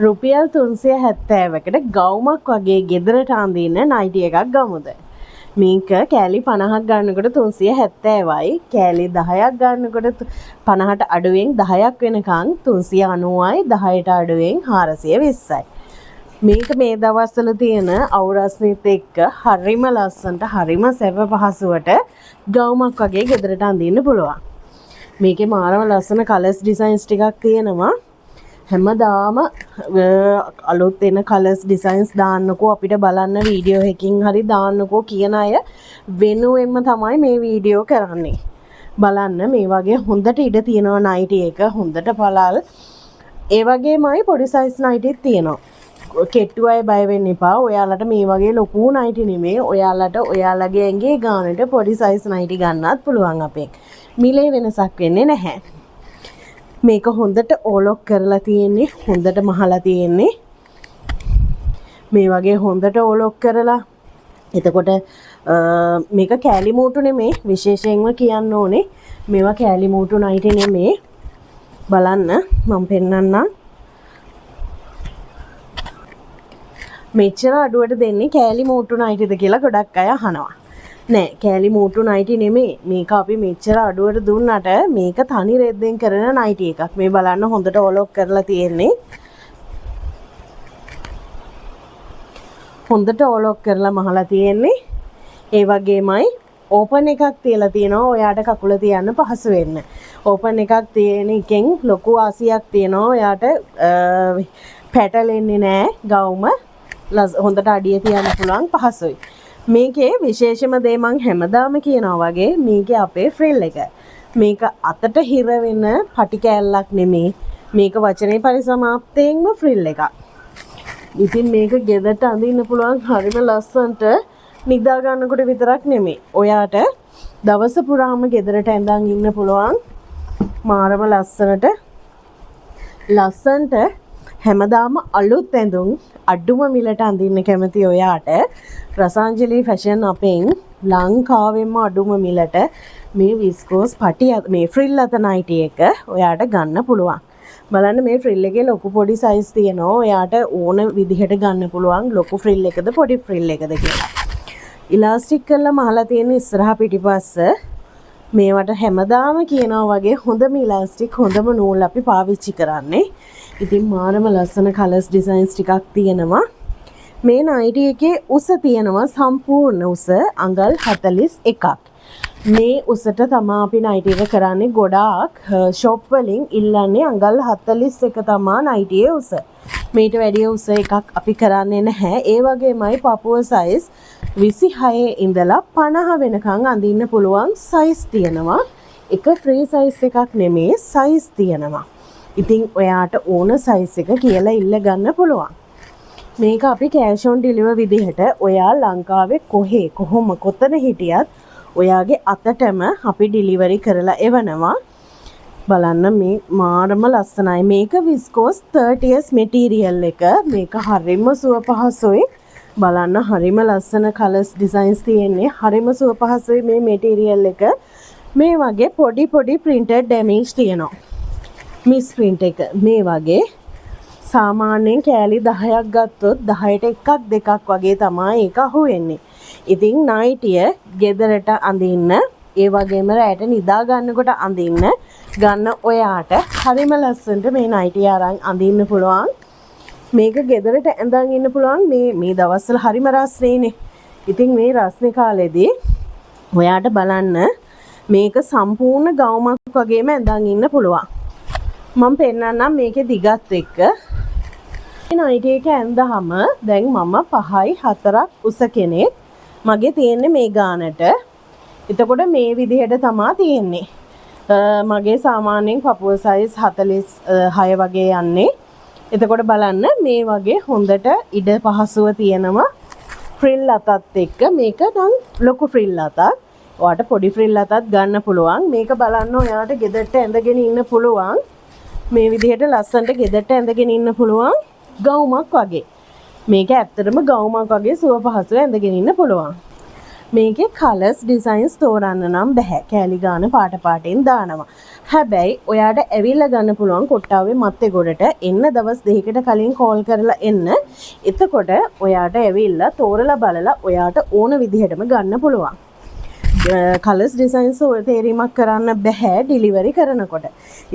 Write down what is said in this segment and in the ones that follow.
රුපියල් 370කට ගවුමක් වගේ ගෙදරට අඳින්න නයිටි එකක් ගමුද? මේක කෑලි 50ක් ගන්නකොට 370යි. කෑලි 10ක් ගන්නකොට 50ට අඩුවෙන් 10ක් වෙනකන් 390යි. 10ට අඩුවෙන් 420යි. මේක මේ දවස්වල තියෙන අවුරස්නිත් එක්ක හරිම ලස්සනට හරිම සැප පහසුවට ගවුමක් වගේ ගෙදරට අඳින්න පුළුවන්. මේකේ මාරම ලස්සන කලර්ස් ඩිසයින්ස් ටිකක් තියෙනවා. හැමදාම අලුත් එන කලර්ස් ඩිසයින්ස් දාන්නකෝ අපිට බලන්න වීඩියෝ එකකින් හරි දාන්නකෝ කියන අය වෙනුවෙන්ම තමයි මේ වීඩියෝ කරන්නේ. බලන්න මේ වගේ හොඳට ඉඩ තියෙනවා නයිටි එක හොඳට පළල්. ඒ වගේමයි පොඩි සයිස් නයිටිත් තියෙනවා. කෙට්ටු අය බය වෙන්න එපා. ඔයාලට මේ වගේ ලොකු නයිටි නෙමෙයි. ඔයාලට ඔයාලගේ ඇඟේ ගානට පොඩි සයිස් නයිටි ගන්නත් පුළුවන් අපෙන්. මිලේ වෙනසක් වෙන්නේ නැහැ. මේක හොඳට ඕලොක් කරලා තියෙන්නේ හොඳට මහලා තියෙන්නේ මේ වගේ හොඳට ඕලොක් කරලා එතකොට මේක කෑලි මූටු නෙමේ විශේෂයෙන්ම කියන්න ඕනේ මේවා කෑලි මූටු නයිටි නෙමේ බලන්න මම පෙන්නන්නම් මෙච්චර අඩුවට දෙන්නේ කෑලි මූටු නයිටිද කියලා ගොඩක් අය අහනවා නෑ කෑලි මූටු නයිටි නෙමේ මේක අපි මෙච්චර අඩුවට දුන්නට මේක තනි රෙද්දෙන් කරන නයිටි එකක් මේ බලන්න හොඳට ඔලොක් කරලා තියෙන්නේ හොඳට ඔලොක් කරලා මහලා තියෙන්නේ ඒ වගේමයි ඕපන් එකක් තියලා තියෙනවා ඔයාට කකුල තියන්න පහසු වෙන්න ඕපන් එකක් තියෙන එකෙන් ලොකු ආසියක් තියෙනවා ඔයාට පැටලෙන්නේ නෑ ගවුම හොඳට අඩිය තියන්න පුළුවන් පහසුයි මේකේ විශේෂම දේ මං හැමදාම කියනවා වගේ මේකේ අපේ ෆ්‍රිල් එක. මේක අතට හිර වෙන පටි කෑල්ලක් නෙමේ. මේක වචනේ පරිසමාප්තයෙන්ම ෆ්‍රිල් එකක්. ඉතින් මේක ගෙදරට අඳින්න පුළුවන් හරිම ලස්සනට නිදා ගන්නකොට විතරක් නෙමේ. ඔයාට දවස පුරාම ගෙදරට ඇඳන් ඉන්න පුළුවන්. මාරම ලස්සනට හැමදාම අලුත් ඇඳුම් අඩුම මිලට අඳින්න කැමති ඔයාට රසාංජලි ෆැෂන් අපෙන් ලංකාවෙන්ම අඩුම මිලට මේ විස්කෝස් පටි මේ ෆ්‍රිල් අත නයිටි එක ඔයාට ගන්න පුළුවන්. බලන්න මේ ෆ්‍රිල් එකේ ලොකු පොඩි සයිස් තියෙනවා. ඔයාට ඕන විදිහට ගන්න පුළුවන් ලොකු ෆ්‍රිල් එකද පොඩි ෆ්‍රිල් එකද කියලා. ඉලාස්ටික් කරලා මහලා තියෙන ඉස්සරහා පිටිපස්ස මේවට හැමදාම කියනවා වගේ හොඳම ඉලාස්ටික් හොඳම නූල් අපි පාවිච්චි කරන්නේ. ඉතින් මාරම ලස්සන කලර්ස් ඩිසයින්ස් ටිකක් තියෙනවා. මේ නයිටි එකේ උස තියෙනවා සම්පූර්ණ උස අඟල් 41ක්. මේ උසට තමයි අපි නයිටි එක කරන්නේ ගොඩාක් ෂොප් වලින් ඉල්ලන්නේ අඟල් 41 තමයි නයිටියේ උස. මේට වැඩි උස එකක් අපි කරන්නේ නැහැ. ඒ වගේමයි පපුව සයිස් 26 ඉඳලා 50 වෙනකන් අඳින්න පුළුවන් සයිස් තියෙනවා. එක ෆ්‍රී සයිස් එකක් නෙමේ සයිස් තියෙනවා. ඉතින් ඔයාට ඕන සයිස් එක කියලා ඉල්ල ගන්න පුළුවන්. මේක අපි කෑෂ් ඔන් ඩිලිවර් විදිහට ඔයා ලංකාවේ කොහොම කොතන හිටියත් ඔයාගේ අතටම අපි ඩිලිවරි කරලා එවනවා. බලන්න මේ මාරම ලස්සනයි. මේක විස්කෝස් 30s මැටීරියල් එක. මේක හරිම සුව පහසුයි. බලන්න හරිම ලස්සන කලර්ස් ඩිසයින්ස් තියෙන්නේ. හරිම සුව පහසුයි මේ මැටීරියල් එක. මේ වගේ පොඩි printed damage තියෙනවා. මිස් print එක මේ වගේ සාමාන්‍යයෙන් කෑලි 10ක් ගත්තොත් 10ට එකක් දෙකක් වගේ තමයි ඒක අහුවෙන්නේ. ඉතින් නයිටිය ගෙදරට අඳින්න ඒ වගේම රැට නිදා ගන්නකොට අඳින්න ගන්න ඔයාට හරිම ලස්සනට මේ නයිටිය අරන් අඳින්න පුළුවන්. මේක ගෙදරට ඇඳන් ඉන්න පුළුවන් මේ දවස්වල හරිම රස්නේනේ. ඉතින් මේ රස්නේ කාලෙදී ඔයාට බලන්න මේක සම්පූර්ණ ගවුමක් වගේම ඇඳන් ඉන්න පුළුවන්. මම පෙන්නන්නම් මේකේ දිගත් එක්ක. මේ නයිටි එක ඇඳහම දැන් මම 5යි 4ක් උස කෙනෙක්. මගේ තියෙන්නේ මේ ගානට. එතකොට මේ විදිහට තමයි තියෙන්නේ. මගේ සාමාන්‍යයෙන් පපුව සයිස් 46 වගේ යන්නේ. එතකොට බලන්න මේ වගේ හොඳට ඉඩ පහසුව තියෙනවා. ෆ්‍රිල් අතත් එක්ක මේක නම් ලොකු ෆ්‍රිල් අතක්. ඔයාට පොඩි ෆ්‍රිල් අතත් ගන්න පුළුවන්. මේක බලන්න ඔයාට ගෙදරට ඇඳගෙන ඉන්න පුළුවන්. මේ විදිහට ලස්සනට ගෙදරට ඇඳගෙන ඉන්න පුළුවන් ගවුමක් වගේ. මේක ඇත්තටම ගවුමක් වගේ සුව පහසුව ඇඳගෙන ඉන්න පුළුවන්. මේකේ කලර්ස් ඩිසයින්ස් තෝරන්න නම් බෑ. කෑලි ගාන පාට පාටින් දානවා. හැබැයි ඔයාට ඇවිල්ලා ගන්න පුළුවන් කොට්ටාවේ මත්තේ ගොඩට එන්න දවස් දෙකකට කලින් කෝල් කරලා එන්න. එතකොට ඔයාට ඇවිල්ලා තෝරලා බලලා ඔයාට ඕන විදිහටම ගන්න පුළුවන්. කලර්ස් ඩිසයින්ස් තේරීමක් කරන්න බෑ ඩිලිවරි කරනකොට.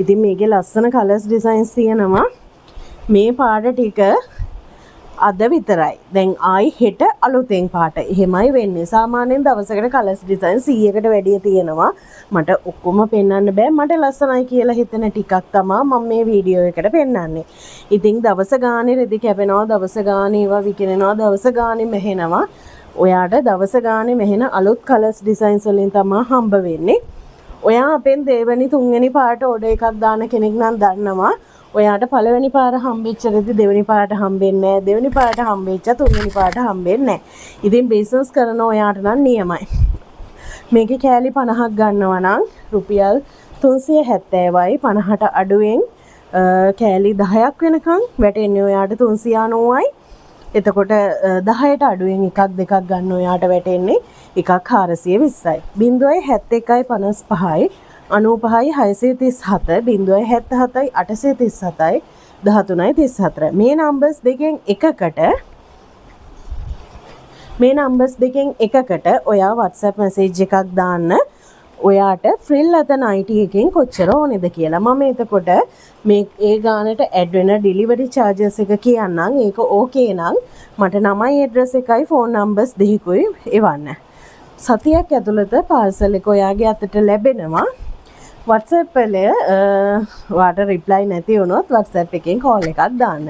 ඉතින් මේකේ ලස්සන කලර්ස් ඩිසයින්ස් තියෙනවා. මේ පාට ටික අද විතරයි. දැන් ආයි හෙට අලුතෙන් පාට. එහෙමයි වෙන්නේ. සාමාන්‍යයෙන් දවසකට කලර්ස් ඩිසයින් 100කට වැඩිය තියෙනවා. මට ඔක්කොම පෙන්වන්න බෑ. මට ලස්සනයි කියලා හිතෙන ටිකක් තමයි මම මේ වීඩියෝ එකට පෙන්වන්නේ. ඉතින් දවස ගානේ රෙදි කැපෙනවා, දවස ගානේ ඒවා විකිනෙනවා, දවස ගානේ මෙහෙනවා. ඔයාට දවස ගානේ මෙහෙන අලුත් කලර්ස් ඩිසයින්ස් වලින් තමයි හම්බ වෙන්නේ. ඔයා අපෙන් දෙවෙනි තුන්වෙනි පාට ඕඩර් එකක් දාන කෙනෙක් නම් දන්නවා. ඔයාට පළවෙනි පාර හම්බෙච්ච රෙදි දෙවෙනි පාරට හම්බෙන්නේ නැහැ. දෙවෙනි පාරට හම්බෙච්ච තුන්වෙනි පාරට හම්බෙන්නේ නැහැ. ඉතින් බිස්නස් කරන ඔයාට නම් නියමයි. මේකේ කෑලි 50ක් ගන්නවා නම් රුපියල් 370යි 50ට අඩුවෙන් කෑලි 10ක් වෙනකන් වැටෙන්නේ ඔයාට 390යි. එතකොට 10ට අඩුවෙන් එකක් දෙකක් ගන්න ඔයාට වැටෙන්නේ එකක් 420යි. 0.71යි 55යි 95යි 637 0.77යි 837යි 13.34 මේ නම්බර්ස් දෙකෙන් එකකට ඔයා WhatsApp message එකක් දාන්න. ඔයාට ෆ්‍රිල් අත 90 එකෙන් කොච්චර ඕනේද කියලා. මම එතකොට මේ ඒ ගානට ඇඩ් වෙන ඩිලිවරි charges එක කියන්නම්. ඒක ඕකේ නම් මට නමයි ඇඩ්‍රස් එකයි ෆෝන් නම්බර්ස් දෙකකුයි එවන්න. සතියක් ඇතුළත පාර්සල් එක ඔයාගේ අතට ලැබෙනවා. WhatsApp වල වාට රිප්ලයි නැති වුණොත් WhatsApp එකෙන් කෝල් එකක් දාන්න.